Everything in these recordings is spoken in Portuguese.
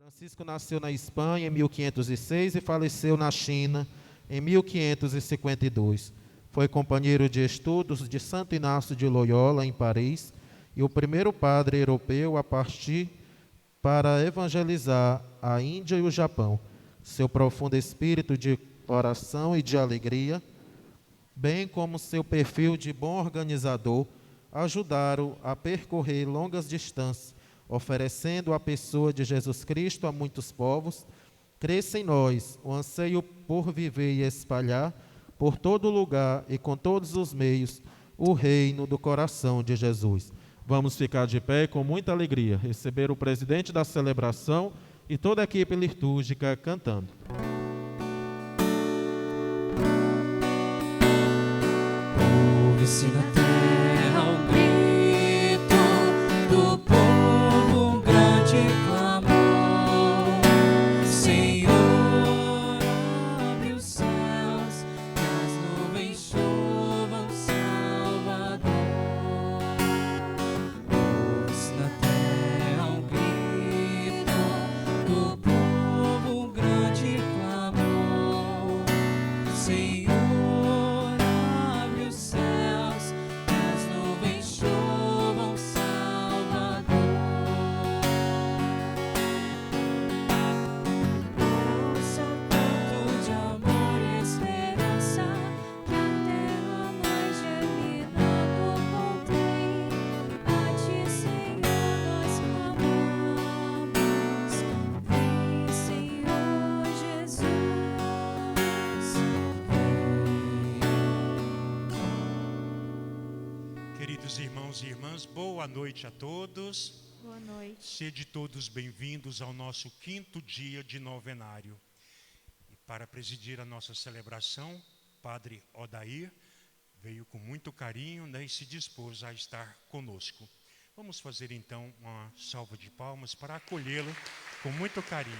Francisco nasceu na Espanha em 1506 e faleceu na China em 1552. Foi companheiro de estudos de Santo Inácio de Loyola, em Paris, e o primeiro padre europeu a partir para evangelizar a Índia e o Japão. Seu profundo espírito de oração e de alegria, bem como seu perfil de bom organizador, ajudaram a percorrer longas distâncias, oferecendo a pessoa de Jesus Cristo a muitos povos. Cresça em nós o anseio por viver e espalhar por todo lugar e com todos os meios o reino do coração de Jesus. Vamos ficar de pé com muita alegria, receber o presidente da celebração e toda a equipe litúrgica cantando. Ouve-se na terra o grito do povo, um grande clamor. Senhor, abre os céus, que as nuvens chovam, Salvador. Ouve-se na terra o grito do povo, um grande clamor. Senhor, irmãos e irmãs, boa noite a todos. Boa noite. Sede todos bem-vindos ao nosso 5º dia de novenário. E para presidir a nossa celebração, Padre Odair veio com muito carinho, e se dispôs a estar conosco. Vamos fazer então uma salva de palmas para acolhê-lo com muito carinho.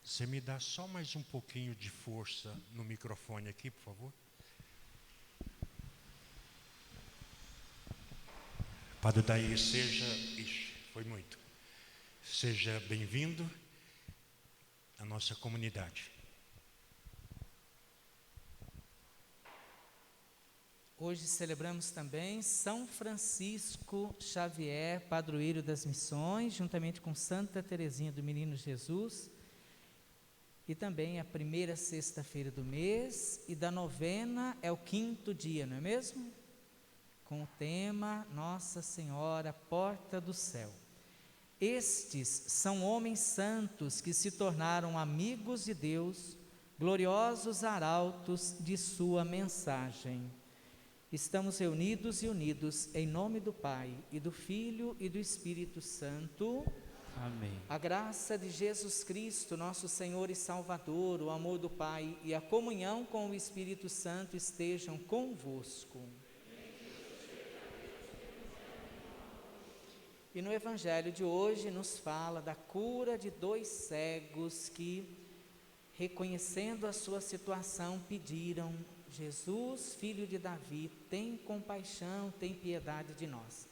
Você me dá só mais um pouquinho de força no microfone aqui, por favor? Padre Odair, seja bem-vindo à nossa comunidade. Hoje celebramos também São Francisco Xavier, padroeiro das missões, juntamente com Santa Teresinha do Menino Jesus, e também a primeira sexta-feira do mês, e da novena é o 5º dia, não é mesmo? Com o tema Nossa Senhora, Porta do Céu. Estes são homens santos que se tornaram amigos de Deus, gloriosos arautos de sua mensagem. Estamos reunidos e unidos em nome do Pai, e do Filho e do Espírito Santo. Amém. A graça de Jesus Cristo, nosso Senhor e Salvador, o amor do Pai e a comunhão com o Espírito Santo estejam convosco. E no Evangelho de hoje nos fala da cura de 2 cegos que, reconhecendo a sua situação, pediram: Jesus, filho de Davi, tem compaixão, tem piedade de nós.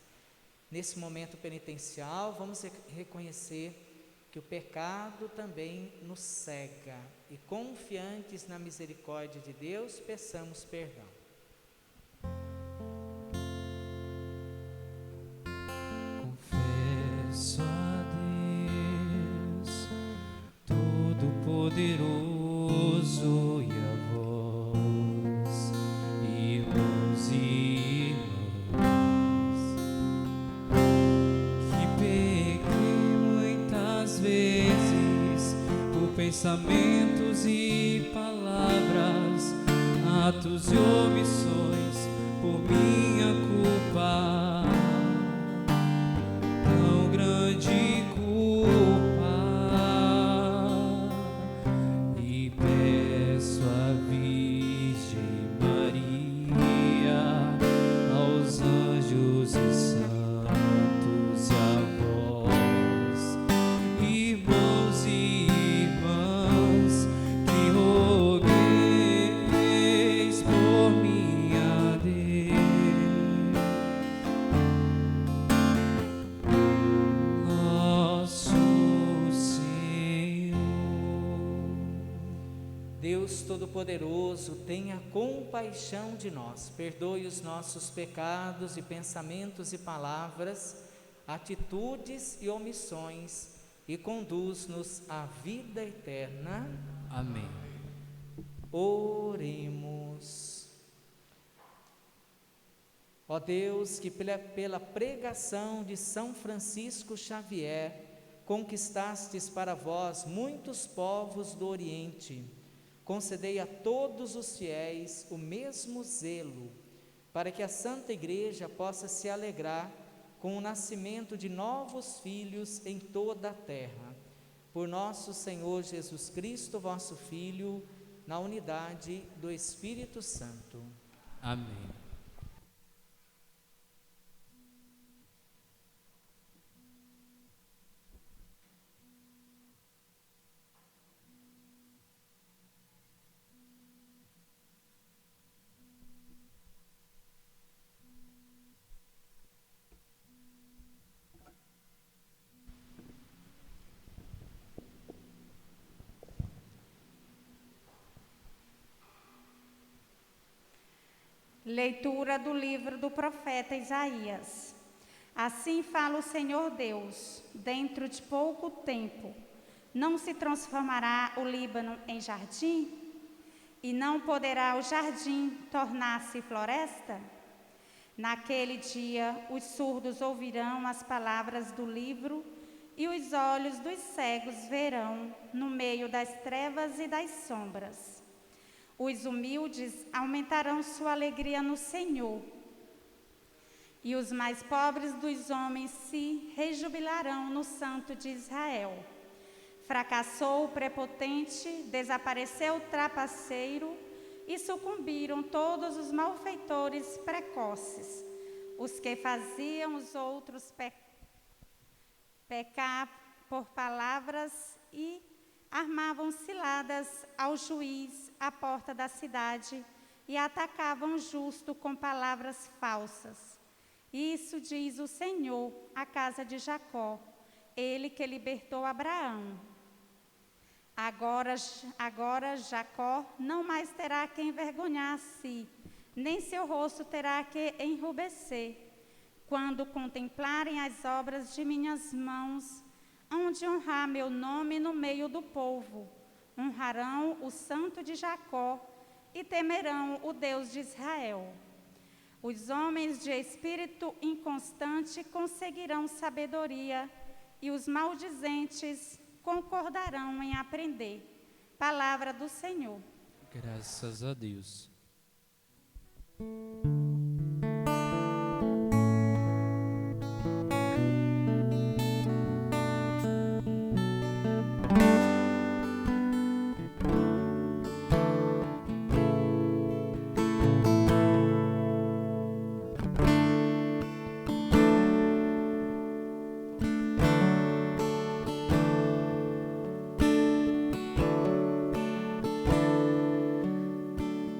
Nesse momento penitencial, vamos reconhecer que o pecado também nos cega, e confiantes na misericórdia de Deus, peçamos perdão. Confesso a Deus Todo-Poderoso e a vós, irmãos e irmãs, que pequei muitas vezes por pensamentos e palavras, atos e omissões, por minha culpa. Grande culpa, e peço à Virgem Maria, aos anjos e santos e a vós, irmãos e irmãs, que rogueis por minha Deus. Deus Todo-Poderoso, tenha compaixão de nós, perdoe os nossos pecados e pensamentos e palavras, atitudes e omissões, e conduz-nos à vida eterna. Amém. Oremos. Ó Deus, que pela pregação de São Francisco Xavier, conquistastes para vós muitos povos do Oriente, concedei a todos os fiéis o mesmo zelo, para que a Santa Igreja possa se alegrar com o nascimento de novos filhos em toda a terra. Por nosso Senhor Jesus Cristo, vosso Filho, na unidade do Espírito Santo. Amém. Leitura do livro do profeta Isaías. Assim fala o Senhor Deus: dentro de pouco tempo, não se transformará o Líbano em jardim? E não poderá o jardim tornar-se floresta? Naquele dia, os surdos ouvirão as palavras do livro, e os olhos dos cegos verão no meio das trevas e das sombras. Os humildes aumentarão sua alegria no Senhor, e os mais pobres dos homens se rejubilarão no Santo de Israel. Fracassou o prepotente, desapareceu o trapaceiro, e sucumbiram todos os malfeitores precoces, os que faziam os outros pecar por palavras e armavam ciladas ao juiz à porta da cidade e atacavam o justo com palavras falsas. Isso diz o Senhor à casa de Jacó, ele que libertou Abraão. Agora Jacó não mais terá que envergonhar a si, nem seu rosto terá que enrubescer, quando contemplarem as obras de minhas mãos, onde honrar meu nome no meio do povo. Honrarão o Santo de Jacó e temerão o Deus de Israel. Os homens de espírito inconstante conseguirão sabedoria, e os maldizentes concordarão em aprender. Palavra do Senhor. Graças a Deus.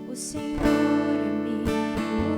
O Senhor é meu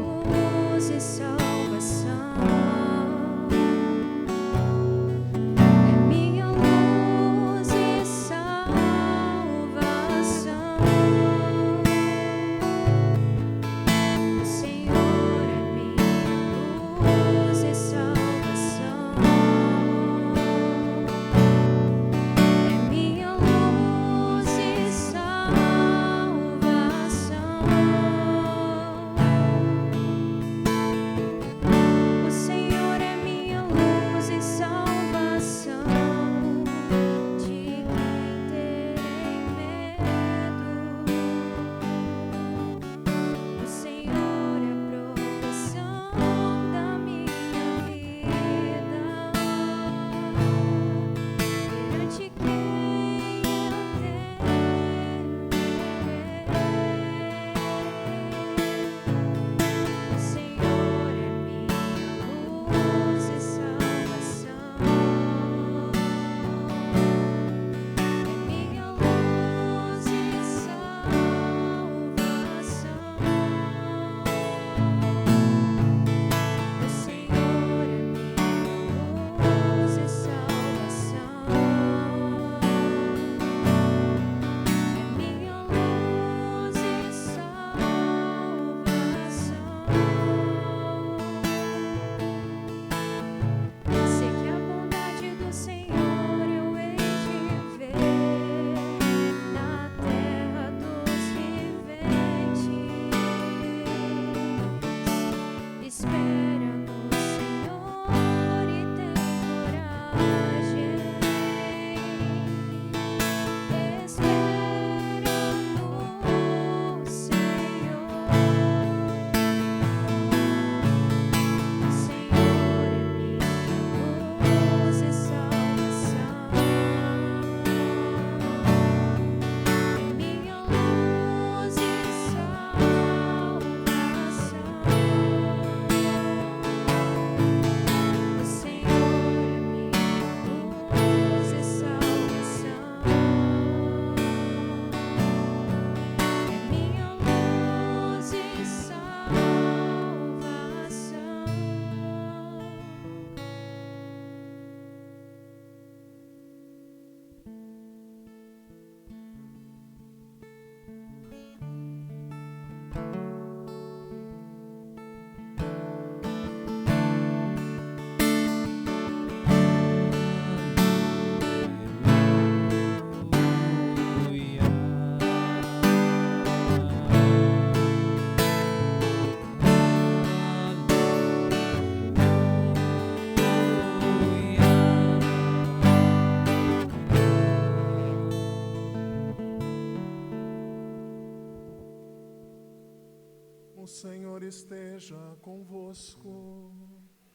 O Senhor esteja convosco.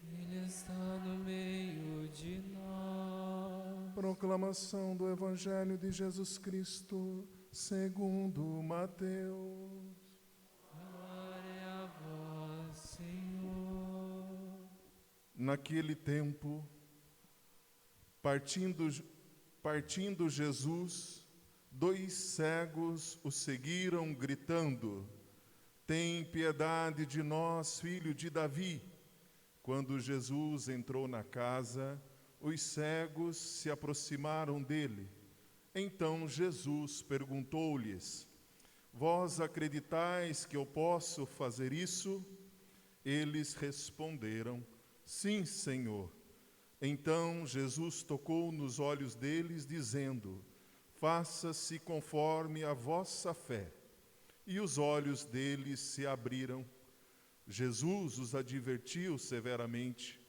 Ele está no meio de nós. Proclamação do Evangelho de Jesus Cristo, segundo Mateus. Glória a vós, Senhor. Naquele tempo, partindo Jesus, 2 cegos o seguiram, gritando: Tem piedade de nós, filho de Davi. Quando Jesus entrou na casa, os cegos se aproximaram dele. Então Jesus perguntou-lhes: Vós acreditais que eu posso fazer isso? Eles responderam: Sim, Senhor. Então Jesus tocou nos olhos deles, dizendo: Faça-se conforme a vossa fé. E os olhos deles se abriram. Jesus os advertiu severamente: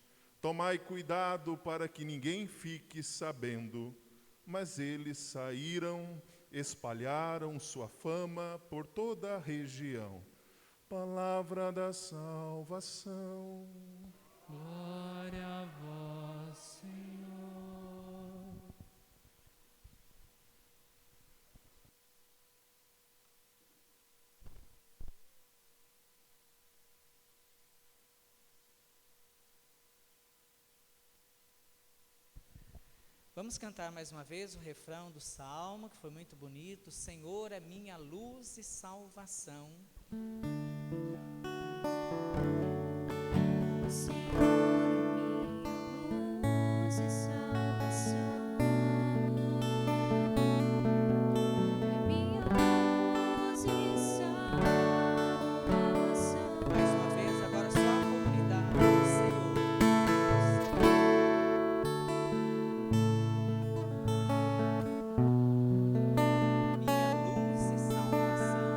Tomai cuidado para que ninguém fique sabendo. Mas eles saíram, espalharam sua fama por toda a região. Palavra da salvação. Glória a vós, Senhor. Vamos cantar mais uma vez o refrão do Salmo, que foi muito bonito. Senhor é minha luz e salvação. Mais uma vez, agora só a comunidade do Senhor. Minha luz e salvação.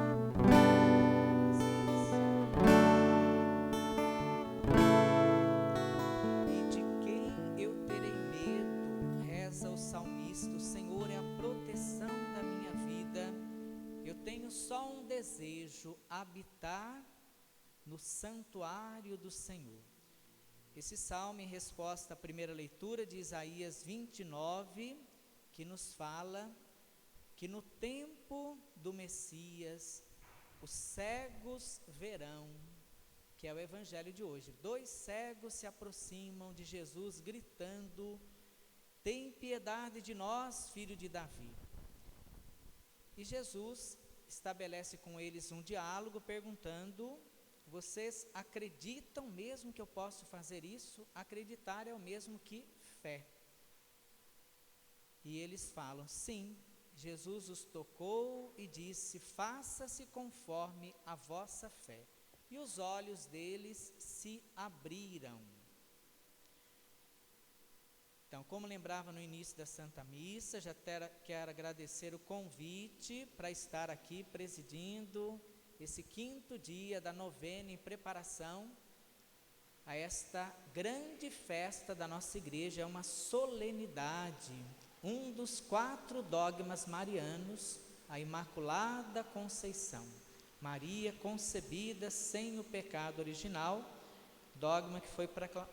E de quem eu terei medo? Reza o salmista. O Senhor é a proteção da minha vida. Eu tenho só um desejo: habitar no santuário do Senhor. Esse salmo em resposta à primeira leitura de Isaías 29, que nos fala que no tempo do Messias, os cegos verão, que é o evangelho de hoje. 2 cegos se aproximam de Jesus gritando: Tem piedade de nós, filho de Davi. E Jesus estabelece com eles um diálogo perguntando: Vocês acreditam mesmo que eu posso fazer isso? Acreditar é o mesmo que fé. E eles falam: sim. Jesus os tocou e disse: faça-se conforme a vossa fé. E os olhos deles se abriram. Então, como lembrava no início da Santa Missa, já quero agradecer o convite para estar aqui presidindo esse 5º dia da novena em preparação a esta grande festa da nossa igreja. É uma solenidade, um dos 4 dogmas marianos, a Imaculada Conceição. Maria concebida sem o pecado original, dogma que foi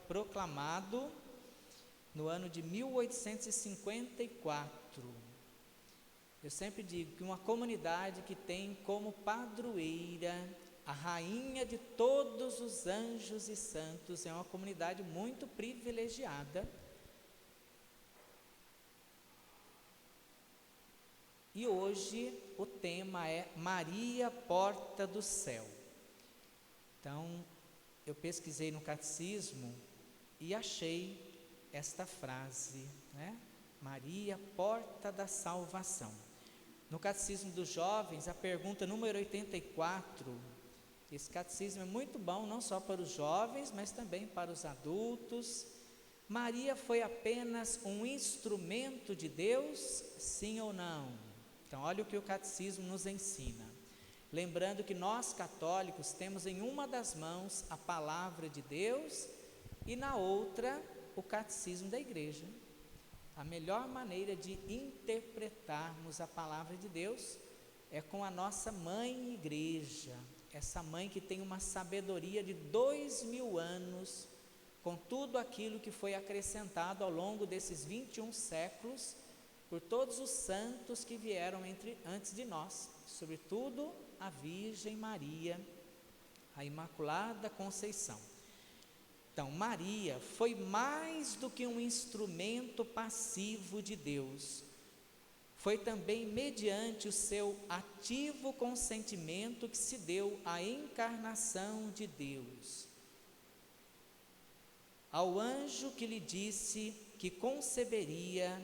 proclamado no ano de 1854. Eu sempre digo que uma comunidade que tem como padroeira a rainha de todos os anjos e santos é uma comunidade muito privilegiada. E hoje o tema é Maria, porta do céu. Então, eu pesquisei no catecismo e achei esta frase, né? Maria, porta da salvação. No catecismo dos jovens, a pergunta número 84, esse catecismo é muito bom, não só para os jovens, mas também para os adultos. Maria foi apenas um instrumento de Deus, sim ou não? Então, olha o que o catecismo nos ensina. Lembrando que nós católicos temos em uma das mãos a palavra de Deus e na outra o catecismo da igreja. A melhor maneira de interpretarmos a palavra de Deus é com a nossa mãe igreja, essa mãe que tem uma sabedoria de 2000 anos, com tudo aquilo que foi acrescentado ao longo desses 21 séculos, por todos os santos que vieram antes de nós, sobretudo a Virgem Maria, a Imaculada Conceição. Então, Maria foi mais do que um instrumento passivo de Deus, foi também mediante o seu ativo consentimento que se deu à encarnação de Deus. Ao anjo que lhe disse que conceberia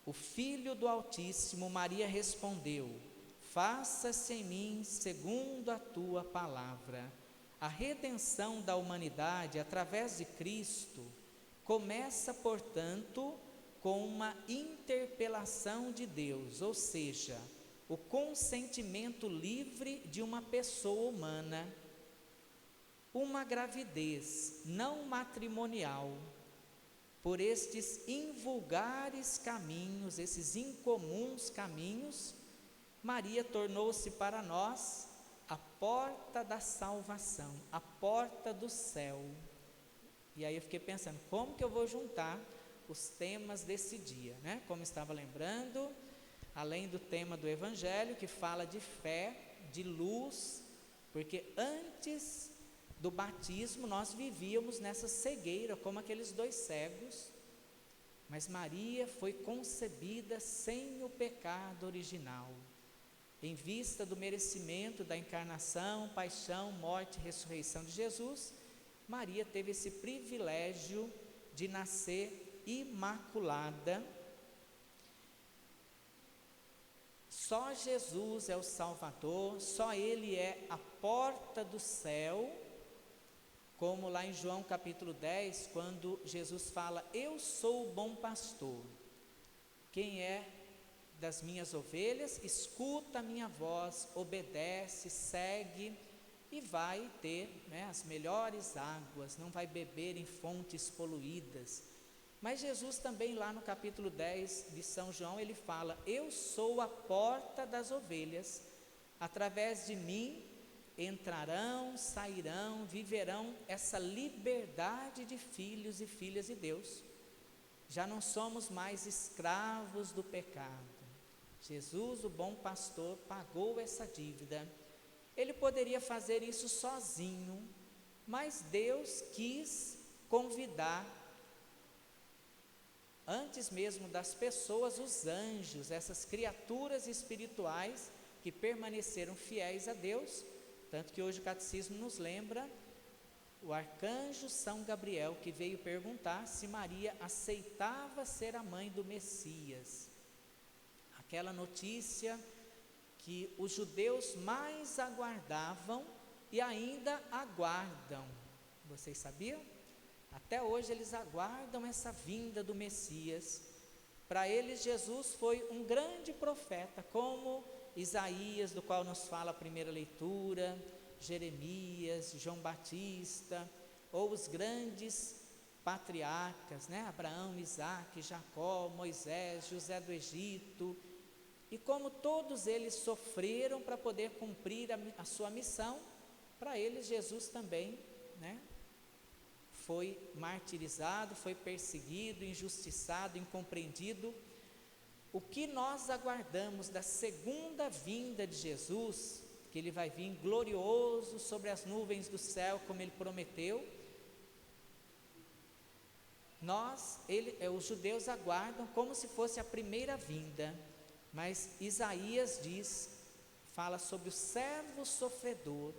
o Filho do Altíssimo, Maria respondeu: faça-se em mim segundo a tua palavra. A redenção da humanidade através de Cristo começa, portanto, com uma interpelação de Deus, ou seja, o consentimento livre de uma pessoa humana, uma gravidez não matrimonial. Por estes invulgares caminhos, esses incomuns caminhos, Maria tornou-se para nós a porta da salvação, a porta do céu. E aí eu fiquei pensando, como que eu vou juntar os temas desse dia, né? Como estava lembrando, além do tema do Evangelho, que fala de fé, de luz, porque antes do batismo nós vivíamos nessa cegueira, como aqueles 2 cegos, mas Maria foi concebida sem o pecado original, em vista do merecimento da encarnação, paixão, morte e ressurreição de Jesus. Maria teve esse privilégio de nascer imaculada. Só Jesus é o Salvador, só Ele é a porta do céu, como lá em João capítulo 10, quando Jesus fala: eu sou o bom pastor, quem é das minhas ovelhas escuta a minha voz, obedece, segue e vai ter, né, as melhores águas, não vai beber em fontes poluídas. Mas Jesus também lá no capítulo 10 de São João, ele fala: eu sou a porta das ovelhas, através de mim entrarão, sairão, viverão essa liberdade de filhos e filhas de Deus. Já não somos mais escravos do pecado. Jesus, o bom pastor, pagou essa dívida. Ele poderia fazer isso sozinho, mas Deus quis convidar, antes mesmo das pessoas, os anjos, essas criaturas espirituais que permaneceram fiéis a Deus. Tanto que hoje o Catecismo nos lembra o arcanjo São Gabriel, que veio perguntar se Maria aceitava ser a mãe do Messias. Aquela notícia que os judeus mais aguardavam e ainda aguardam. Vocês sabiam? Até hoje eles aguardam essa vinda do Messias. Para eles Jesus foi um grande profeta, como Isaías, do qual nos fala a primeira leitura, Jeremias, João Batista, ou os grandes patriarcas, né? Abraão, Isaque, Jacó, Moisés, José do Egito. E como todos eles sofreram para poder cumprir a sua missão, para eles Jesus também, né, foi martirizado, foi perseguido, injustiçado, incompreendido. O que nós aguardamos da segunda vinda de Jesus, que Ele vai vir glorioso sobre as nuvens do céu, como Ele prometeu, os judeus aguardam como se fosse a primeira vinda. Mas Isaías fala sobre o servo sofredor.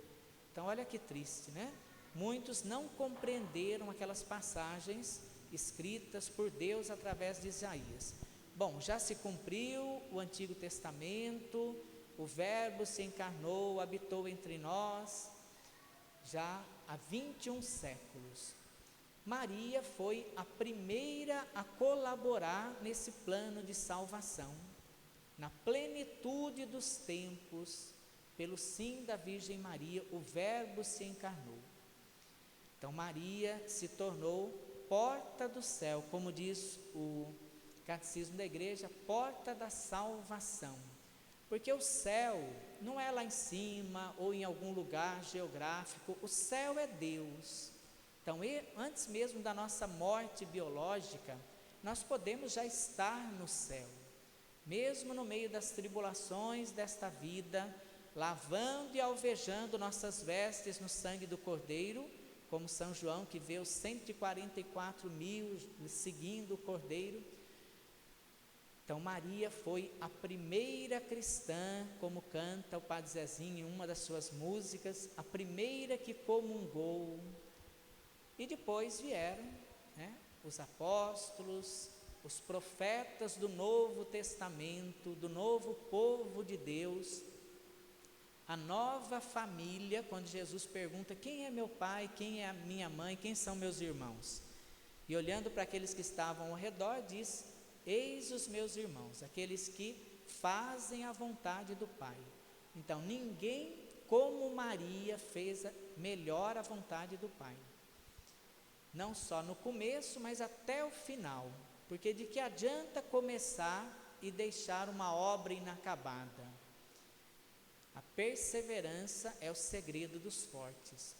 Então olha que triste, né? Muitos não compreenderam aquelas passagens escritas por Deus através de Isaías. Bom, já se cumpriu o Antigo Testamento, o Verbo se encarnou, habitou entre nós, já há 21 séculos. Maria foi a primeira a colaborar nesse plano de salvação. Na plenitude dos tempos, pelo sim da Virgem Maria, o Verbo se encarnou. Então Maria se tornou porta do céu, como diz o Catecismo da Igreja, porta da salvação. Porque o céu não é lá em cima ou em algum lugar geográfico, o céu é Deus. Então, antes mesmo da nossa morte biológica, nós podemos já estar no céu, mesmo no meio das tribulações desta vida, lavando e alvejando nossas vestes no sangue do Cordeiro, como São João, que vê os 144 mil seguindo o Cordeiro. Então, Maria foi a primeira cristã, como canta o Padre Zezinho em uma das suas músicas, a primeira que comungou. E depois vieram, né, os apóstolos, os profetas do Novo Testamento, do novo povo de Deus, a nova família, quando Jesus pergunta: quem é meu pai, quem é a minha mãe, quem são meus irmãos? E olhando para aqueles que estavam ao redor, diz: eis os meus irmãos, aqueles que fazem a vontade do Pai. Então, ninguém como Maria fez melhor a vontade do Pai. Não só no começo, mas até o final. Porque de que adianta começar e deixar uma obra inacabada? A perseverança é o segredo dos fortes.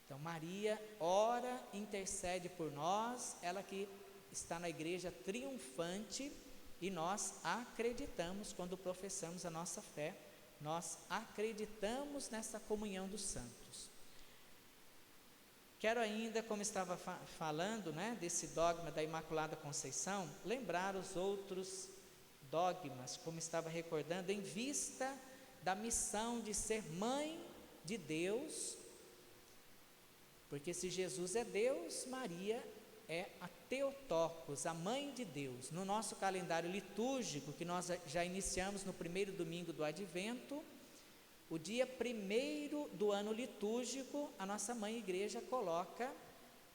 Então, Maria ora, intercede por nós, ela que está na igreja triunfante, e nós acreditamos quando professamos a nossa fé, nós acreditamos nessa comunhão dos santos. Quero ainda, como estava falando, né, desse dogma da Imaculada Conceição, lembrar os outros dogmas, como estava recordando, em vista da missão de ser mãe de Deus, porque se Jesus é Deus, Maria é a Theotokos, a mãe de Deus. No nosso calendário litúrgico, que nós já iniciamos no primeiro domingo do Advento, o dia 1º do ano litúrgico, a nossa mãe igreja coloca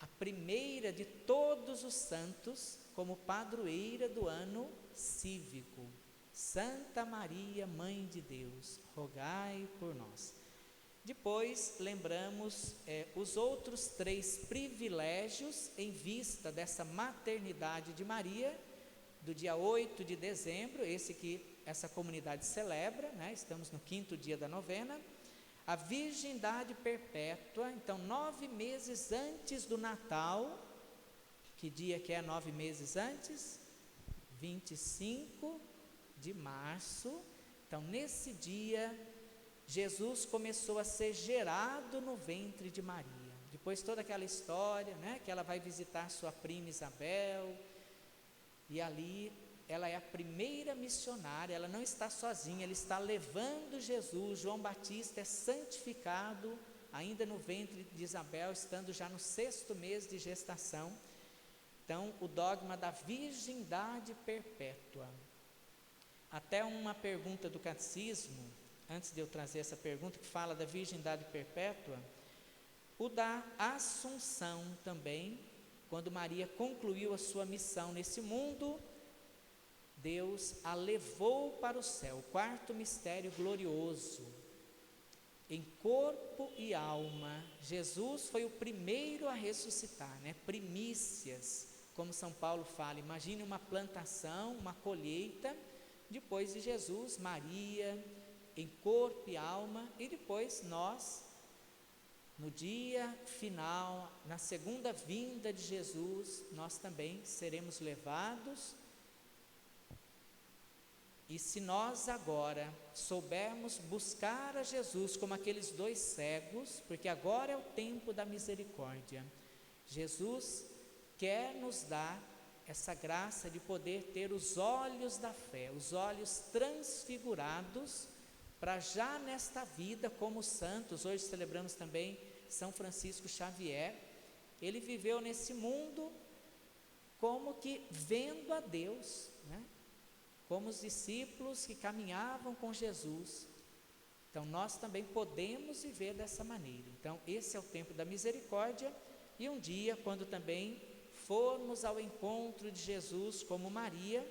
a primeira de todos os santos como padroeira do ano cívico. Santa Maria, Mãe de Deus, rogai por nós. Depois lembramos os outros 3 privilégios em vista dessa maternidade de Maria, do dia 8 de dezembro, esse que essa comunidade celebra, né? Estamos no 5º dia da novena, a virgindade perpétua. Então, 9 meses antes do Natal, que dia que é 9 meses antes? 25 de março. Então, nesse dia, Jesus começou a ser gerado no ventre de Maria. Depois toda aquela história, né, que ela vai visitar sua prima Isabel, e ali ela é a primeira missionária, ela não está sozinha, ela está levando Jesus. João Batista é santificado ainda no ventre de Isabel, estando já no 6º mês de gestação. Então, o dogma da virgindade perpétua. Até uma pergunta do catecismo, antes de eu trazer essa pergunta, que fala da virgindade perpétua, o da Assunção também, quando Maria concluiu a sua missão nesse mundo, Deus a levou para o céu, o 4º mistério glorioso. Em corpo e alma, Jesus foi o primeiro a ressuscitar, né? Primícias, como São Paulo fala. Imagine uma plantação, uma colheita, depois de Jesus, Maria, em corpo e alma, e depois nós, no dia final, na segunda vinda de Jesus, nós também seremos levados. E se nós agora soubermos buscar a Jesus como aqueles 2 cegos, porque agora é o tempo da misericórdia, Jesus quer nos dar essa graça de poder ter os olhos da fé, os olhos transfigurados, para já nesta vida, como santos. Hoje celebramos também São Francisco Xavier. Ele viveu nesse mundo como que vendo a Deus, né? Como os discípulos que caminhavam com Jesus. Então, nós também podemos viver dessa maneira. Então, esse é o tempo da misericórdia, e um dia, quando também formos ao encontro de Jesus como Maria,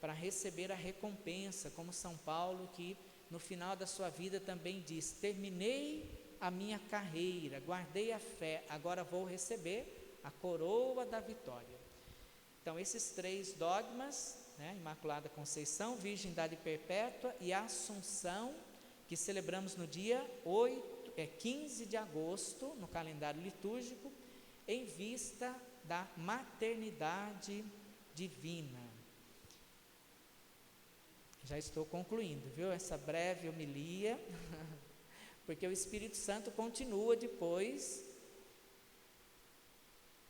para receber a recompensa, como São Paulo, que no final da sua vida também diz: terminei a minha carreira, guardei a fé, agora vou receber a coroa da vitória. Então, esses 3 dogmas né, Imaculada Conceição, Virgindade Perpétua e Assunção, que celebramos no dia 15 de agosto, no calendário litúrgico, em vista da maternidade divina. Já estou concluindo, viu, essa breve homilia, porque o Espírito Santo continua depois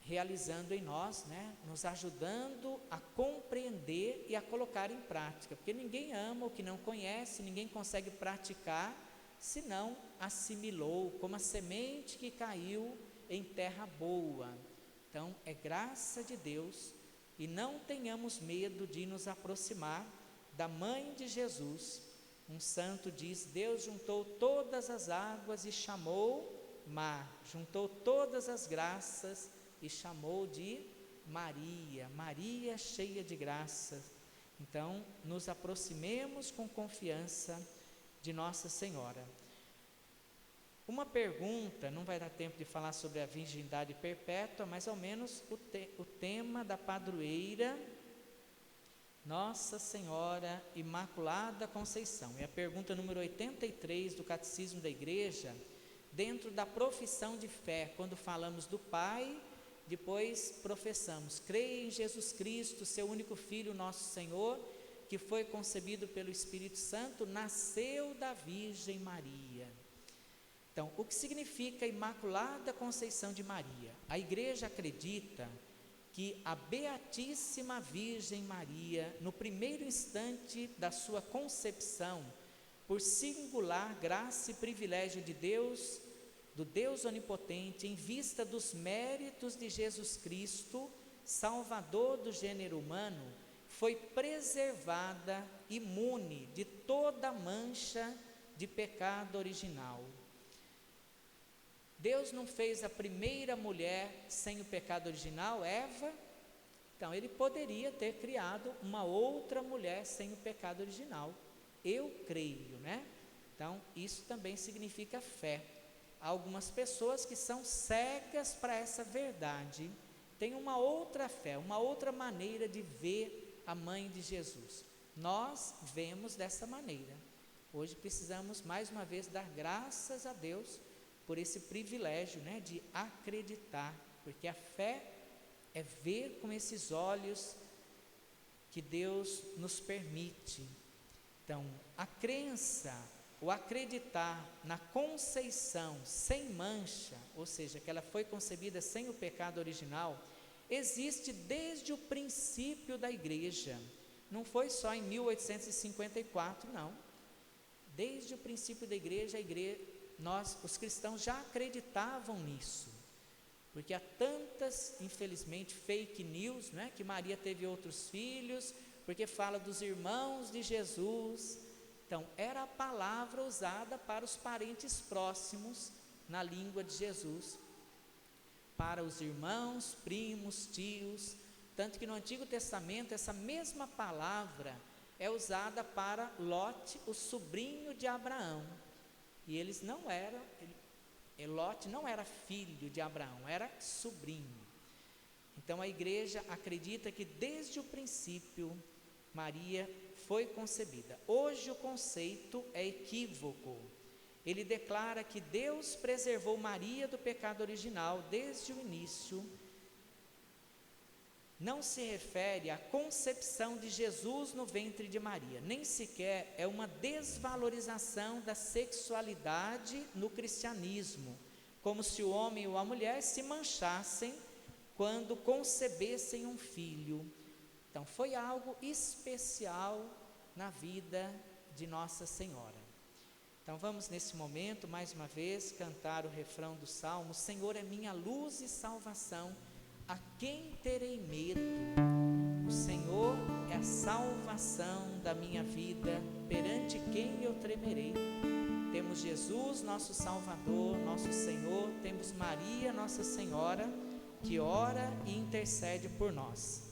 realizando em nós, né, nos ajudando a compreender e a colocar em prática, porque ninguém ama o que não conhece, ninguém consegue praticar se não assimilou, como a semente que caiu em terra boa. Então, é graça de Deus, e não tenhamos medo de nos aproximar da mãe de Jesus. Um santo diz: Deus juntou todas as águas e chamou mar, juntou todas as graças e chamou de Maria, Maria cheia de graça. Então, nos aproximemos com confiança de Nossa Senhora. Uma pergunta, não vai dar tempo de falar sobre a virgindade perpétua, mas ao menos o tema da padroeira Nossa Senhora Imaculada Conceição. É a pergunta número 83 do Catecismo da Igreja, dentro da profissão de fé, quando falamos do Pai, depois professamos: creio em Jesus Cristo, seu único Filho, nosso Senhor, que foi concebido pelo Espírito Santo, nasceu da Virgem Maria. Então, o que significa Imaculada Conceição de Maria? A Igreja acredita que a Beatíssima Virgem Maria, no primeiro instante da sua concepção, por singular graça e privilégio de Deus, do Deus onipotente, em vista dos méritos de Jesus Cristo, Salvador do gênero humano, foi preservada imune de toda mancha de pecado original. Deus não fez a primeira mulher sem o pecado original, Eva. Então, Ele poderia ter criado uma outra mulher sem o pecado original. Eu creio, né? Então, isso também significa fé. Há algumas pessoas que são cegas para essa verdade, têm uma outra fé, uma outra maneira de ver a mãe de Jesus. Nós vemos dessa maneira. Hoje precisamos mais uma vez dar graças a Deus por esse privilégio, né, de acreditar, porque a fé é ver com esses olhos que Deus nos permite. Então, a crença, o acreditar na conceição sem mancha, ou seja, que ela foi concebida sem o pecado original, existe desde o princípio da Igreja. Não foi só em 1854, não. Desde o princípio da Igreja, nós, os cristãos, já acreditavam nisso, porque há tantas, infelizmente, fake news, né, que Maria teve outros filhos, porque fala dos irmãos de Jesus. Então, era a palavra usada para os parentes próximos na língua de Jesus, para os irmãos, primos, tios, tanto que no Antigo Testamento essa mesma palavra é usada para Lote, o sobrinho de Abraão. E eles não eram, Lote não era filho de Abraão, era sobrinho. Então a Igreja acredita que desde o princípio Maria foi concebida. Hoje o conceito é equívoco. Ele declara que Deus preservou Maria do pecado original desde o início. Não se refere à concepção de Jesus no ventre de Maria, nem sequer é uma desvalorização da sexualidade no cristianismo, como se o homem ou a mulher se manchassem quando concebessem um filho. Então, foi algo especial na vida de Nossa Senhora. Então, vamos nesse momento, mais uma vez, cantar o refrão do Salmo: Senhor é minha luz e salvação, a quem terei medo? O Senhor é a salvação da minha vida, perante quem eu tremerei? Temos Jesus, nosso Salvador, nosso Senhor, temos Maria, Nossa Senhora, que ora e intercede por nós.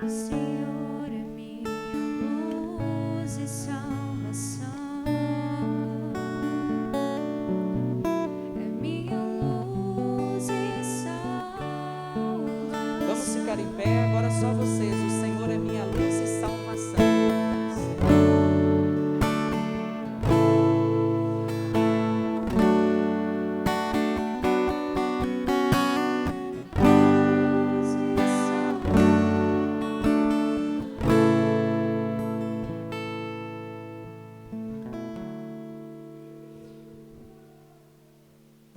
O Senhor é minha luz e salvação. Vamos ficar em pé, agora só vocês. O Senhor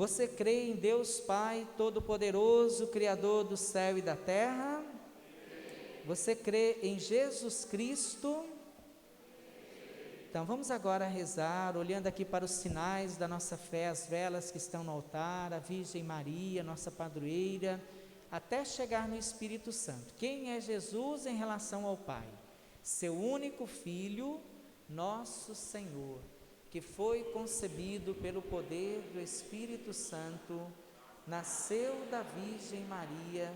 Você crê em Deus Pai Todo-Poderoso, Criador do céu e da terra? Você crê em Jesus Cristo? Então vamos agora rezar, olhando aqui para os sinais da nossa fé, as velas que estão no altar, a Virgem Maria, nossa padroeira, até chegar no Espírito Santo. Quem é Jesus em relação ao Pai? Seu único Filho, nosso Senhor, que foi concebido pelo poder do Espírito Santo, nasceu da Virgem Maria,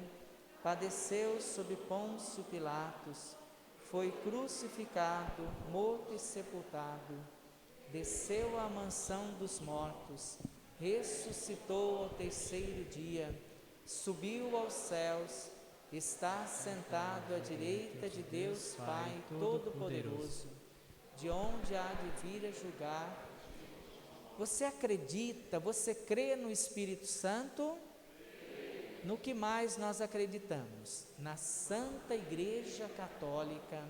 padeceu sob Pôncio Pilatos, foi crucificado, morto e sepultado, desceu à mansão dos mortos, ressuscitou ao terceiro dia, subiu aos céus, está sentado à direita de Deus Pai Todo-Poderoso, de onde há de vir a julgar. Você acredita, você crê no Espírito Santo? No que mais nós acreditamos? Na Santa Igreja Católica,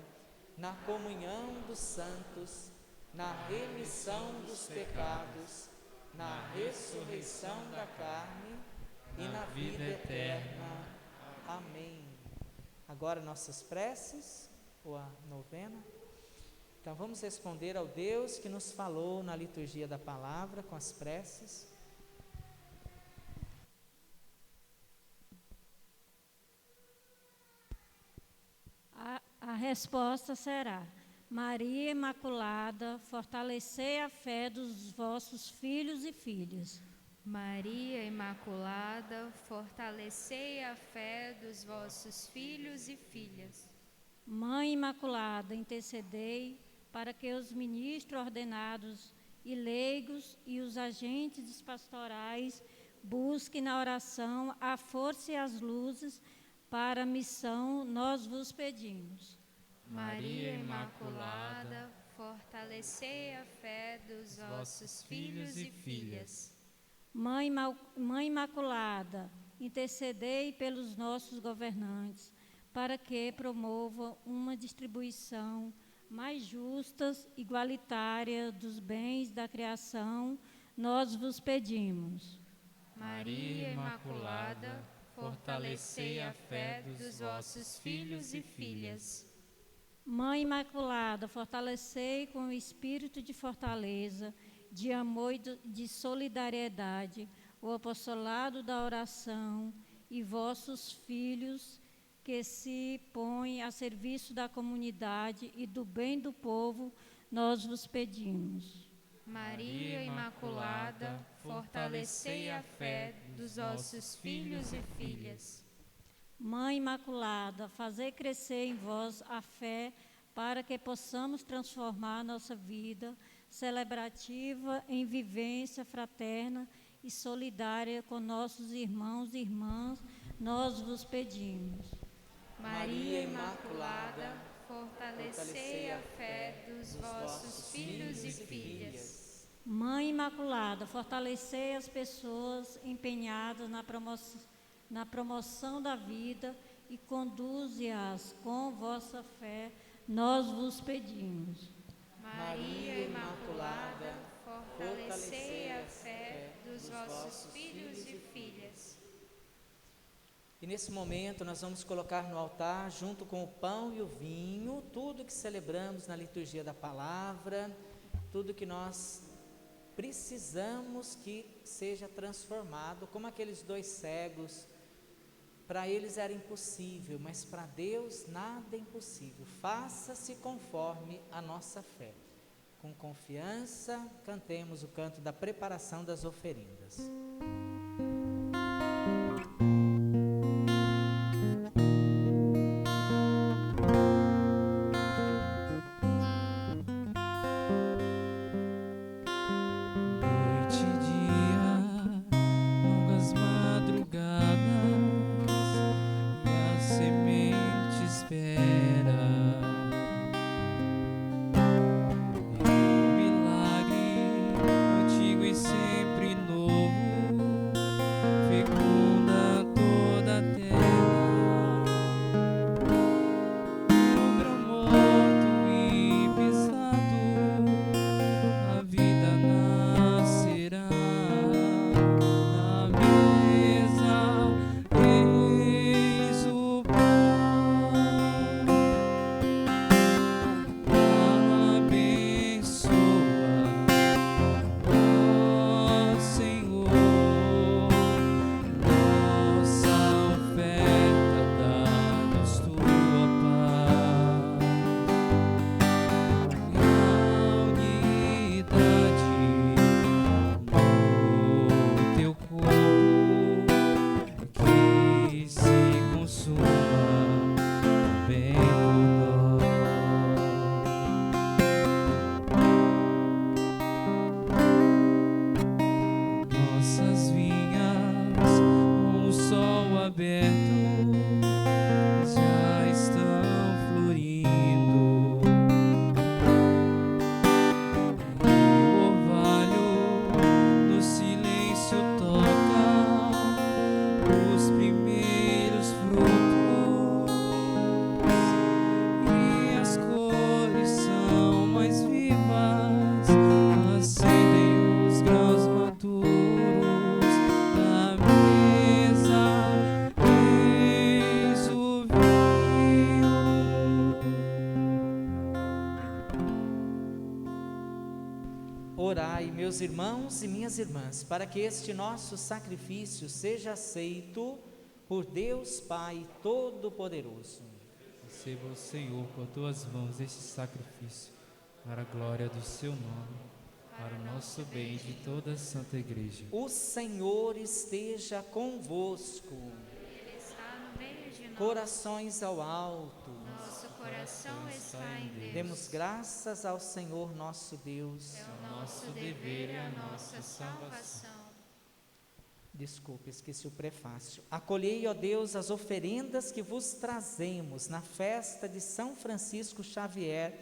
na comunhão dos santos, na remissão dos pecados, na ressurreição da carne e na vida eterna. Amém. Agora nossas preces, ou a novena. Então vamos responder ao Deus que nos falou na liturgia da palavra com as preces. A resposta será: Maria Imaculada, fortalecei a fé dos vossos filhos e filhas. Maria Imaculada, fortalecei a fé dos vossos filhos e filhas. Mãe Imaculada, intercedei para que os ministros ordenados e leigos e os agentes pastorais busquem na oração a força e as luzes para a missão, nós vos pedimos. Maria Imaculada, fortalecei a fé dos vossos filhos e filhas. Mãe Imaculada, intercedei pelos nossos governantes, para que promovam uma distribuição mais justa e igualitária dos bens da criação, nós vos pedimos. Maria Imaculada, fortalecei a fé dos vossos filhos e filhas. Mãe Imaculada, fortalecei com o espírito de fortaleza, de amor e de solidariedade, o apostolado da oração e vossos filhos que se põem a serviço da comunidade e do bem do povo, nós vos pedimos. Maria Imaculada, fortalecei a fé dos vossos filhos e filhas. Mãe Imaculada, fazei crescer em vós a fé para que possamos transformar nossa vida celebrativa em vivência fraterna e solidária com nossos irmãos e irmãs, nós vos pedimos. Maria Imaculada, fortalecei a fé dos vossos filhos e filhas. Mãe Imaculada, fortalecei as pessoas empenhadas na promoção da vida e conduze-as com vossa fé, nós vos pedimos. Maria Imaculada, fortalecei a fé dos vossos filhos e filhas. E nesse momento nós vamos colocar no altar, junto com o pão e o vinho, tudo que celebramos na liturgia da palavra, tudo que nós precisamos que seja transformado, como aqueles dois cegos. Para eles era impossível, mas para Deus nada é impossível. Faça-se conforme a nossa fé. Com confiança, cantemos o canto da preparação das oferendas. Antigo e sempre novo. Orai, meus irmãos e minhas irmãs, para que este nosso sacrifício seja aceito por Deus Pai Todo-Poderoso. Receba o Senhor por tuas mãos este sacrifício, para a glória do seu nome, para o nosso bem e de toda a Santa Igreja. O Senhor esteja convosco. Ele está no meio de nós. Corações ao alto. Nosso coração está em Deus. Demos graças ao Senhor nosso Deus. É o nosso dever e a nossa salvação. Desculpe, esqueci o prefácio. Acolhei, ó Deus, as oferendas que vos trazemos na festa de São Francisco Xavier,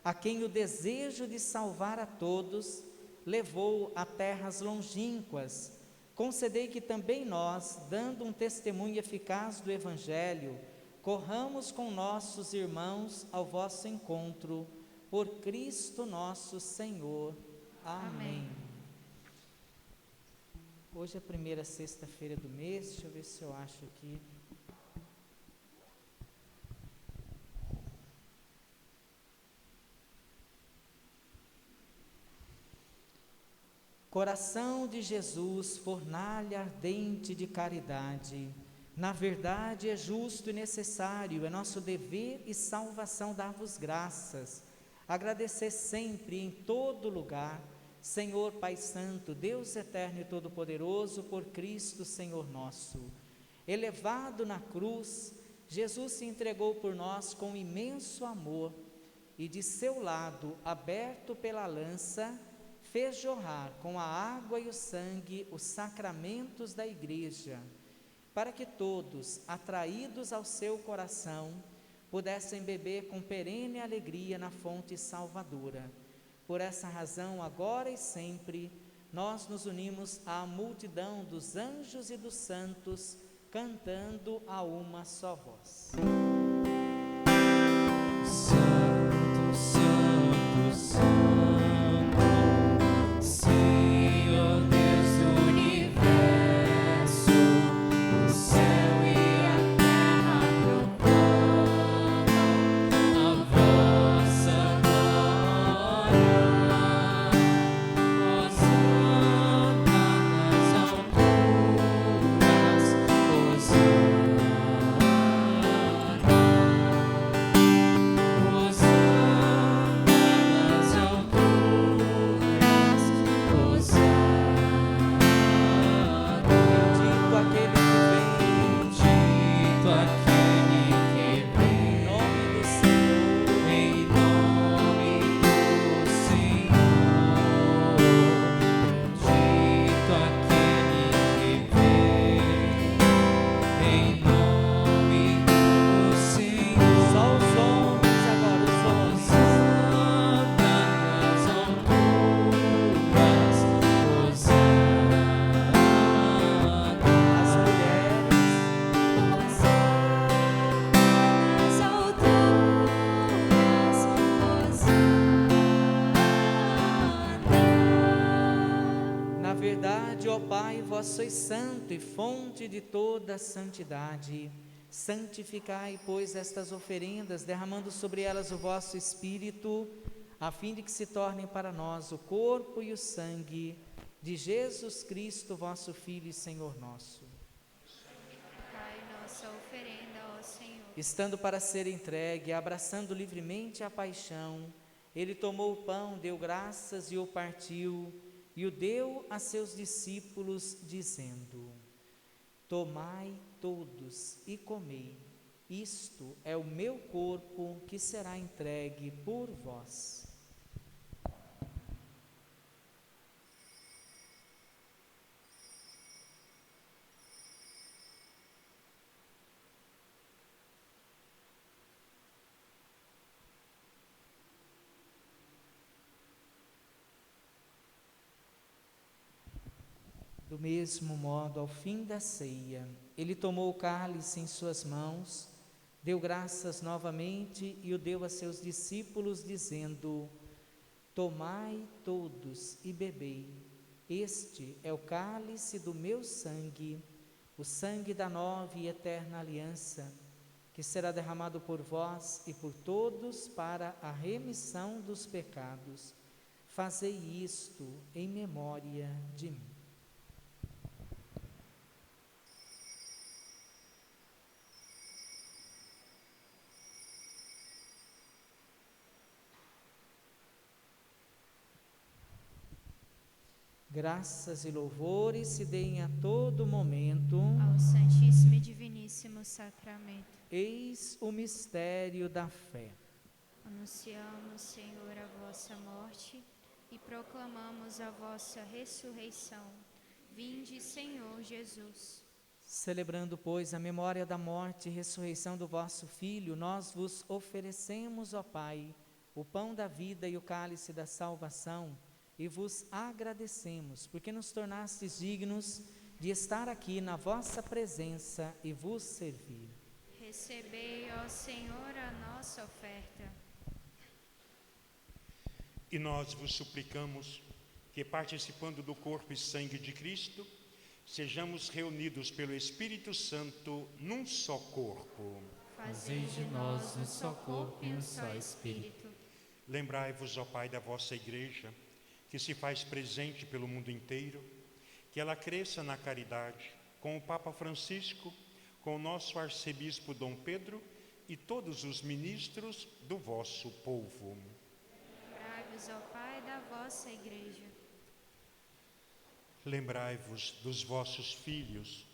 a quem o desejo de salvar a todos levou a terras longínquas. Concedei que também nós, dando um testemunho eficaz do Evangelho, corramos com nossos irmãos ao vosso encontro, por Cristo nosso Senhor. Amém. Hoje é a primeira sexta-feira do mês, deixa eu ver se eu acho aqui. Coração de Jesus, fornalha ardente de caridade, na verdade é justo e necessário, é nosso dever e salvação dar-vos graças, agradecer sempre em todo lugar, Senhor Pai Santo, Deus eterno e todo-poderoso, por Cristo Senhor nosso. Elevado na cruz, Jesus se entregou por nós com imenso amor e de seu lado, aberto pela lança, fez jorrar com a água e o sangue os sacramentos da Igreja, para que todos, atraídos ao seu coração, pudessem beber com perene alegria na fonte salvadora. Por essa razão, agora e sempre, nós nos unimos à multidão dos anjos e dos santos, cantando a uma só voz. Santo, Santo, Santo, Senhor Deus do universo, o céu e a terra proclamam a vossa glória. Hosana nas alturas, Hosana, Hosana nas alturas, Hosana. Bendito aquele que vem, Bendito aquele que em vem, nome do Senhor. em nome do Senhor. Bendito aquele que vem, em nome do Senhor. Só os homens agora, os homens. Hosana nas alturas, Hosana. As mulheres, Nas alturas, na verdade, ó Pai, vós sois santo e fonte de toda santidade. Santificai, pois, estas oferendas, derramando sobre elas o vosso Espírito, a fim de que se tornem para nós o corpo e o sangue de Jesus Cristo, vosso Filho e Senhor nosso. Pai, nossa oferenda ao Senhor. Estando para ser entregue, abraçando livremente a paixão, ele tomou o pão, deu graças e o partiu, e o deu a seus discípulos, dizendo: Tomai todos e comei, isto é o meu corpo que será entregue por vós. Do mesmo modo, ao fim da ceia, ele tomou o cálice em suas mãos, deu graças novamente e o deu a seus discípulos, dizendo: Tomai todos e bebei, este é o cálice do meu sangue, o sangue da nova e eterna aliança, que será derramado por vós e por todos para a remissão dos pecados. fazei isto em memória de mim. Graças e louvores se deem a todo momento ao Santíssimo e Diviníssimo Sacramento. Eis o mistério da fé. Anunciamos, Senhor, a vossa morte e proclamamos a vossa ressurreição. Vinde, Senhor Jesus. Celebrando, pois, a memória da morte e ressurreição do vosso Filho, nós vos oferecemos, ó Pai, o pão da vida e o cálice da salvação, e vos agradecemos, porque nos tornastes dignos de estar aqui na vossa presença e vos servir. Recebei, ó Senhor, a nossa oferta. E nós vos suplicamos que, participando do corpo e sangue de Cristo, sejamos reunidos pelo Espírito Santo num só corpo. Fazei de nós um só corpo e um só Espírito. Lembrai-vos, ó Pai, da vossa Igreja, que se faz presente pelo mundo inteiro, que ela cresça na caridade, com o Papa Francisco, com o nosso arcebispo Dom Pedro e todos os ministros do vosso povo. Lembrai-vos, ó Pai, da vossa Igreja. Lembrai-vos dos vossos filhos,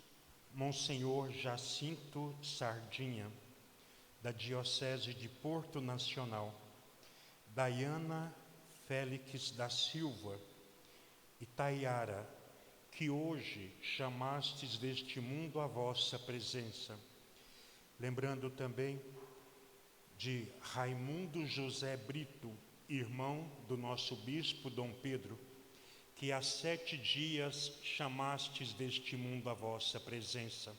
Monsenhor Jacinto Sardinha, da Diocese de Porto Nacional, Daiana Félix da Silva e Tayara, que hoje chamastes deste mundo à vossa presença. Lembrando também de Raimundo José Brito, irmão do nosso bispo Dom Pedro, que há 7 dias chamastes deste mundo à vossa presença.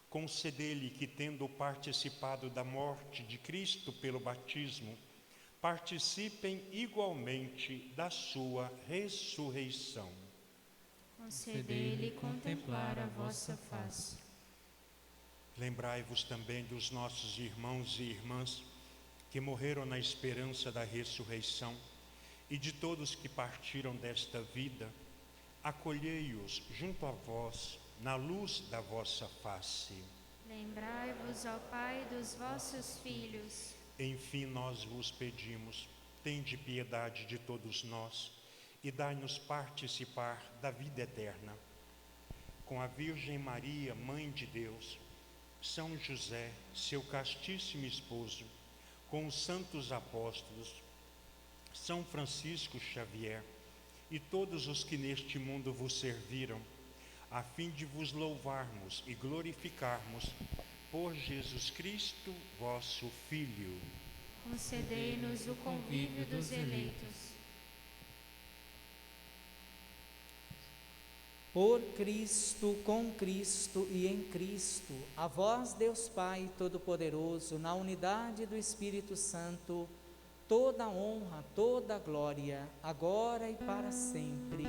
Concedei-lhe que, tendo participado da morte de Cristo pelo batismo, participem igualmente da sua ressurreição. Concedei-lhe contemplar a vossa face. Lembrai-vos também dos nossos irmãos e irmãs que morreram na esperança da ressurreição e de todos que partiram desta vida. Acolhei-os junto a vós, na luz da vossa face. Lembrai-vos, ó Pai, dos vossos filhos. Enfim, nós vos pedimos, tende piedade de todos nós e dai-nos participar da vida eterna. Com a Virgem Maria, Mãe de Deus, São José, seu castíssimo esposo, com os santos apóstolos, São Francisco Xavier e todos os que neste mundo vos serviram, a fim de vos louvarmos e glorificarmos por Jesus Cristo, vosso Filho. Concedei-nos o convívio dos eleitos. Por Cristo, com Cristo e em Cristo, a vós, Deus Pai Todo-Poderoso, na unidade do Espírito Santo, toda a honra, toda a glória, agora e para sempre.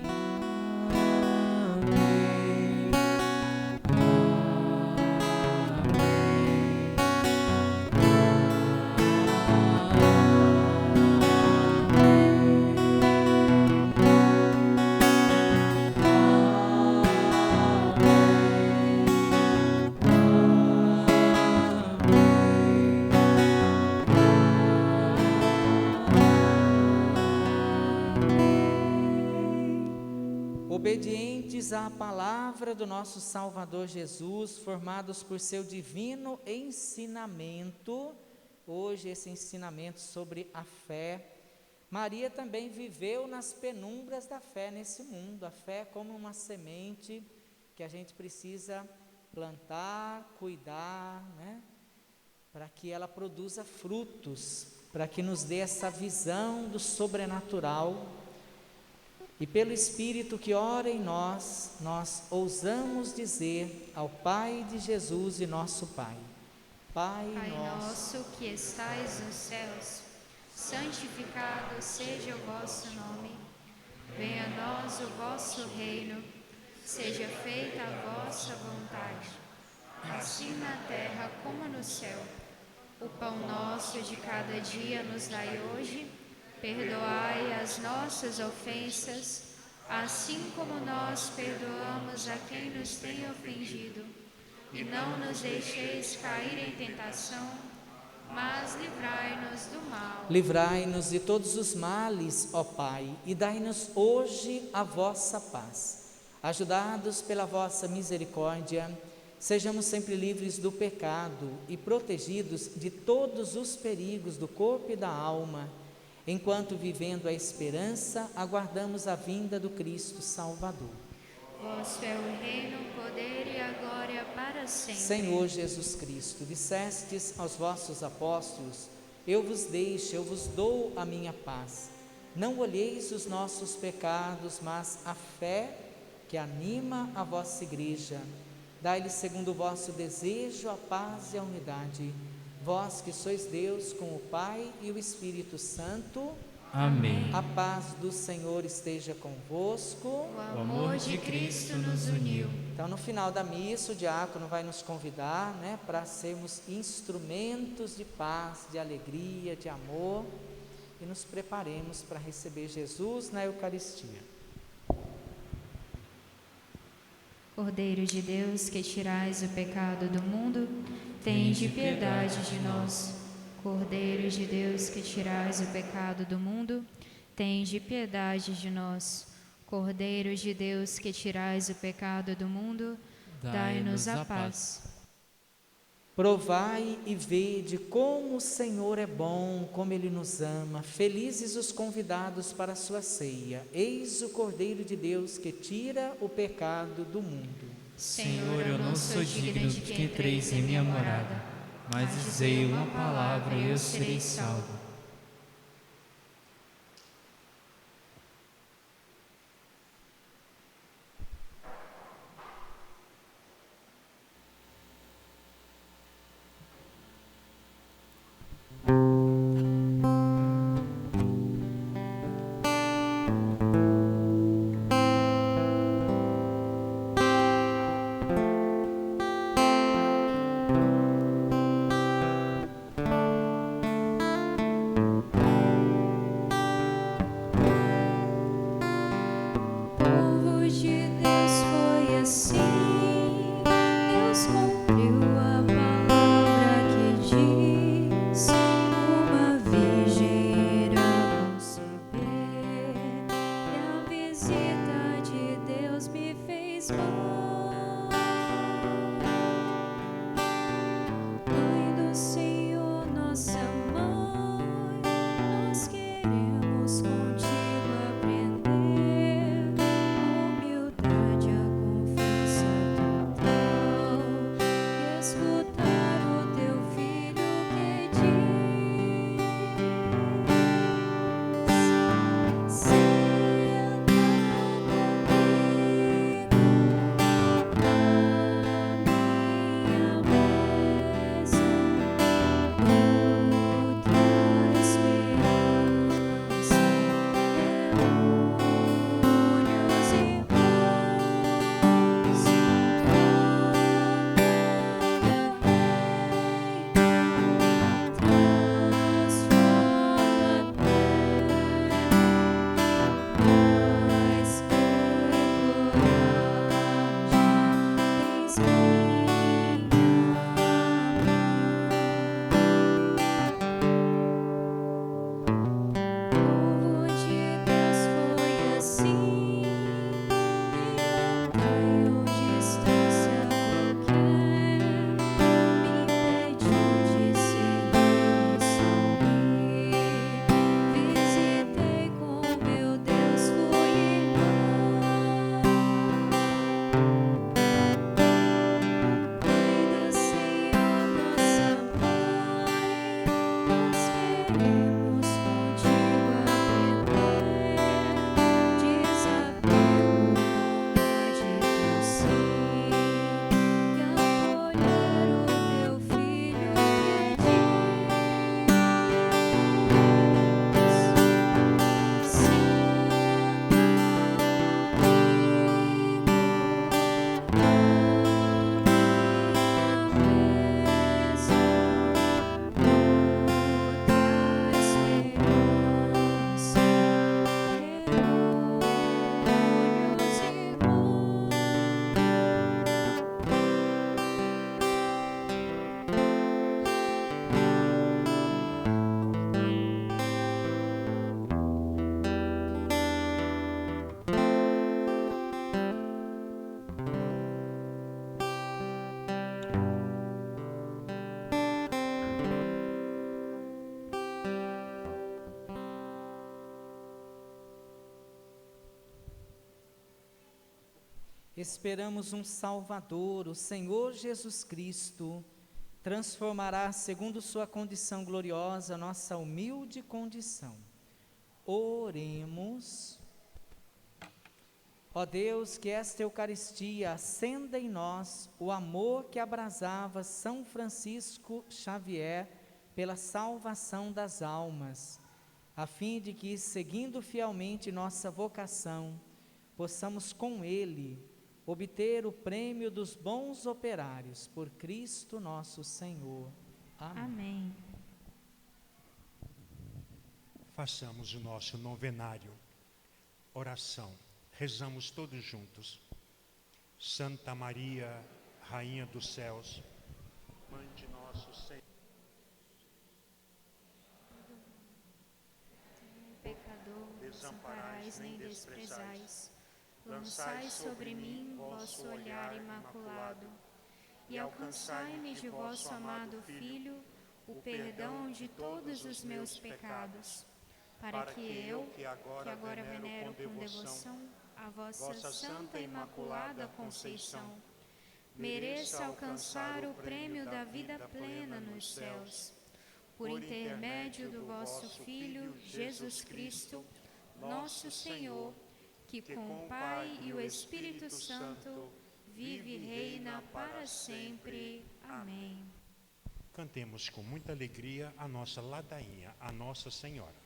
Obedientes à palavra do nosso Salvador Jesus, formados por seu divino ensinamento, hoje esse ensinamento sobre a fé, Maria também viveu nas penumbras da fé nesse mundo, a fé como uma semente que a gente precisa plantar, cuidar, né? Para que ela produza frutos, para que nos dê essa visão do sobrenatural. E pelo Espírito que ora em nós, nós ousamos dizer ao Pai de Jesus e nosso Pai: Pai nosso que estais nos céus, santificado seja o vosso nome. Venha a nós o vosso reino, seja feita a vossa vontade, assim na terra como no céu. O pão nosso de cada dia nos dai hoje, perdoai as nossas nossas ofensas, assim como nós perdoamos a quem nos tem ofendido. E não nos deixeis cair em tentação, mas livrai-nos do mal. Livrai-nos de todos os males, ó Pai, e dai-nos hoje a vossa paz. Ajudados pela vossa misericórdia, sejamos sempre livres do pecado e protegidos de todos os perigos do corpo e da alma, enquanto, vivendo a esperança, aguardamos a vinda do Cristo Salvador. Vosso é o reino, o poder e a glória para sempre. Senhor Jesus Cristo, dissestes aos vossos apóstolos: eu vos deixo, eu vos dou a minha paz. Não olheis os nossos pecados, mas a fé que anima a vossa igreja. Dai-lhe, segundo o vosso desejo, a paz e a unidade. Vós que sois Deus com o Pai e o Espírito Santo. Amém. A paz do Senhor esteja convosco. O amor de Cristo nos uniu. Então, no final da missa, o diácono vai nos convidar, para sermos instrumentos de paz, de alegria, de amor, e nos preparemos para receber Jesus na Eucaristia. Cordeiro de Deus, que tirais o pecado do mundo, tende piedade de nós. Cordeiro de Deus, que tirais o pecado do mundo, tende piedade de nós. Cordeiro de Deus, que tirais o pecado do mundo, dai-nos a paz. Provai e vede como o Senhor é bom, como Ele nos ama. Felizes os convidados para a sua ceia. Eis o Cordeiro de Deus que tira o pecado do mundo. Senhor, eu não sou digno de que entreis em minha morada, mas dizei uma palavra e eu serei salvo. Esperamos um Salvador, o Senhor Jesus Cristo. Transformará, segundo sua condição gloriosa, nossa humilde condição. Oremos. Ó Deus, que esta Eucaristia acenda em nós o amor que abrasava São Francisco Xavier pela salvação das almas, a fim de que, seguindo fielmente nossa vocação, possamos com ele obter o prêmio dos bons operários, por Cristo nosso Senhor. Amém. Amém. Façamos o nosso novenário. Oração. Rezamos todos juntos. Santa Maria, Rainha dos Céus, Mãe de nosso Senhor. Pecador, desamparais nem desprezais. Lançai sobre mim vosso olhar imaculado, e alcançai-me de vosso amado Filho o perdão de todos os meus pecados, para que eu, que agora venero com devoção a vossa Santa Imaculada Conceição, mereça alcançar o prêmio da vida plena nos céus, por intermédio do vosso Filho, Jesus Cristo, nosso Senhor, que com o Pai e o Espírito Santo vive e reina para sempre. Amém. Cantemos com muita alegria a nossa ladainha, a Nossa Senhora.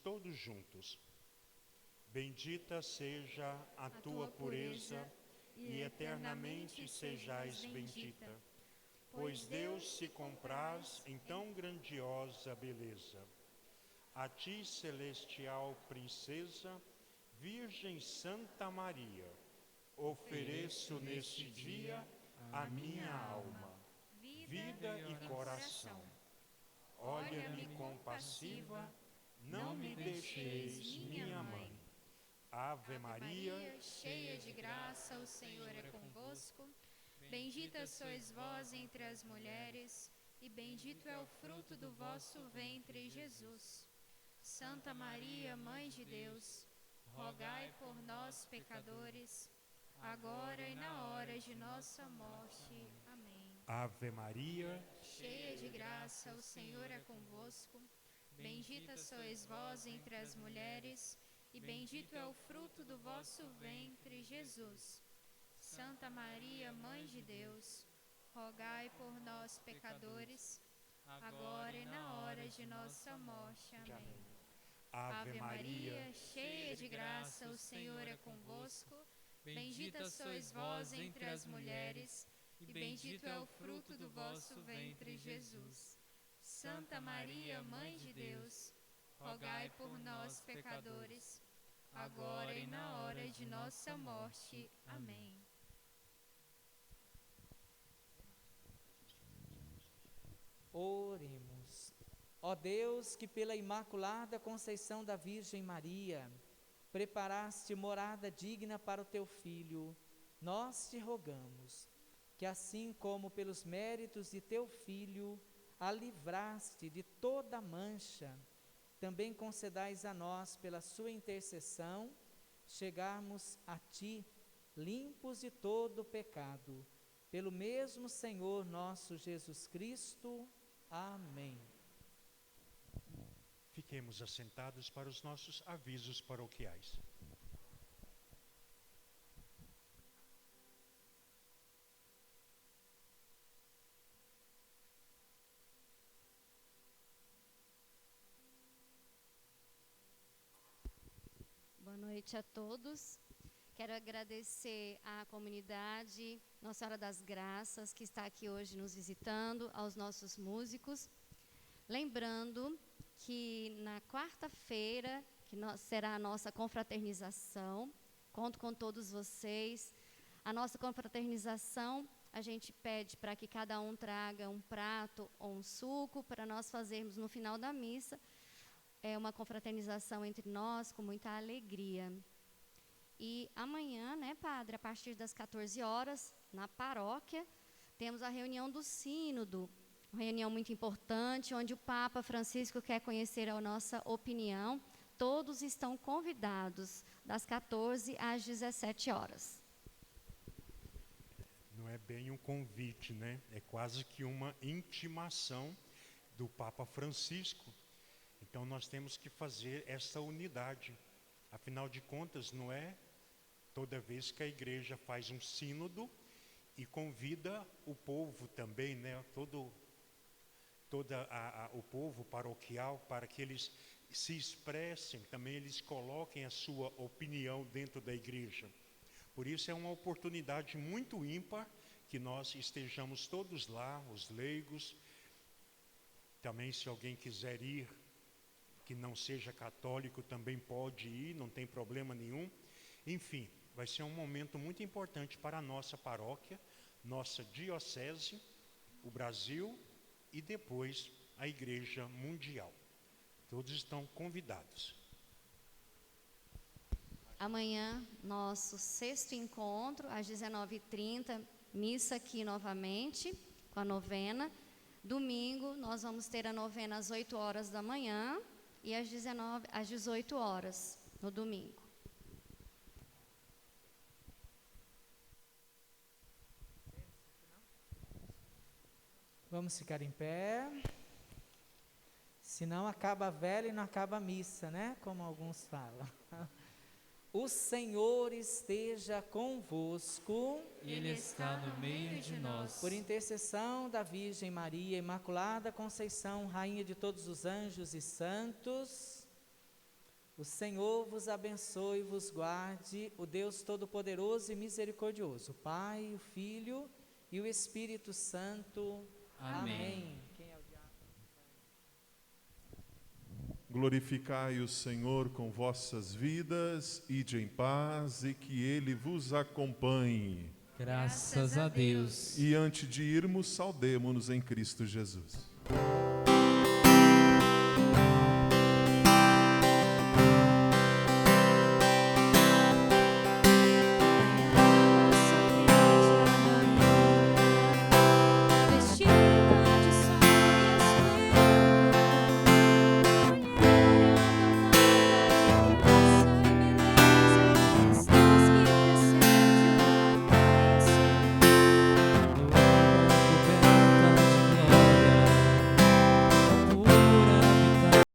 Todos juntos. Bendita seja a tua pureza e eternamente sejais bendita, pois Deus se compraz em tão grandiosa beleza. A ti, celestial princesa, Virgem Santa Maria, ofereço neste dia a minha alma, vida e coração. Olha-me compassiva, não me deixeis, minha mãe. Ave Maria, cheia de graça, o Senhor é convosco. Bendita sois vós entre as mulheres, e bendito é o fruto do vosso ventre, Jesus. Santa Maria, Mãe de Deus, rogai por nós, pecadores, agora e na hora de nossa morte. Amém. Ave Maria, cheia de graça, o Senhor é convosco. Bendita sois vós entre as mulheres, e bendito é o fruto do vosso ventre, Jesus. Santa Maria, Mãe de Deus, rogai por nós, pecadores, agora e na hora de nossa morte. Amém. Ave Maria, cheia de graça, o Senhor é convosco. Bendita sois vós entre as mulheres, e bendito é o fruto do vosso ventre, Jesus. Santa Maria, Mãe de Deus, rogai por nós, pecadores, agora e na hora de nossa morte. Amém. Oremos. Ó Deus, que pela Imaculada Conceição da Virgem Maria preparaste morada digna para o teu Filho, nós te rogamos que, assim como pelos méritos de teu Filho a livraste de toda mancha, também concedais a nós, pela sua intercessão, chegarmos a ti, limpos de todo pecado, pelo mesmo Senhor nosso Jesus Cristo. Amém. Fiquemos assentados para os nossos avisos paroquiais. Boa noite a todos. Quero agradecer à comunidade Nossa Senhora das Graças, que está aqui hoje nos visitando, aos nossos músicos. Lembrando que na quarta-feira, será a nossa confraternização, conto com todos vocês. A nossa confraternização, a gente pede para que cada um traga um prato ou um suco, para nós fazermos no final da missa uma confraternização entre nós, com muita alegria. E amanhã, né, Padre, a partir das 14 horas, na paróquia, temos a reunião do Sínodo, uma reunião muito importante, onde o Papa Francisco quer conhecer a nossa opinião. Todos estão convidados, das 14 às 17 horas. Não é bem um convite, né? É quase que uma intimação do Papa Francisco. Então nós temos que fazer essa unidade. Afinal de contas, não é toda vez que a igreja faz um sínodo e convida o povo também, né? O povo paroquial, para que eles se expressem, também eles coloquem a sua opinião dentro da igreja. Por isso é uma oportunidade muito ímpar que nós estejamos todos lá, os leigos. Também, se alguém quiser ir, que não seja católico, também pode ir, não tem problema nenhum. Enfim, vai ser um momento muito importante para a nossa paróquia, nossa diocese, o Brasil e depois a Igreja Mundial. Todos estão convidados. Amanhã, nosso 6º encontro, às 19h30, missa aqui novamente, com a novena. Domingo, nós vamos ter a novena às 8 horas da manhã e às 18 horas, no domingo. Vamos ficar em pé. Senão acaba a vela e não acaba a missa, né? Como alguns falam. O Senhor esteja convosco. Ele está no meio de nós. Por intercessão da Virgem Maria, Imaculada Conceição, Rainha de todos os anjos e santos, o Senhor vos abençoe e vos guarde, o Deus Todo-Poderoso e Misericordioso, o Pai, o Filho e o Espírito Santo. Amém. Glorificai o Senhor com vossas vidas, ide em paz e que Ele vos acompanhe. Graças a Deus. E antes de irmos, saudemo-nos em Cristo Jesus.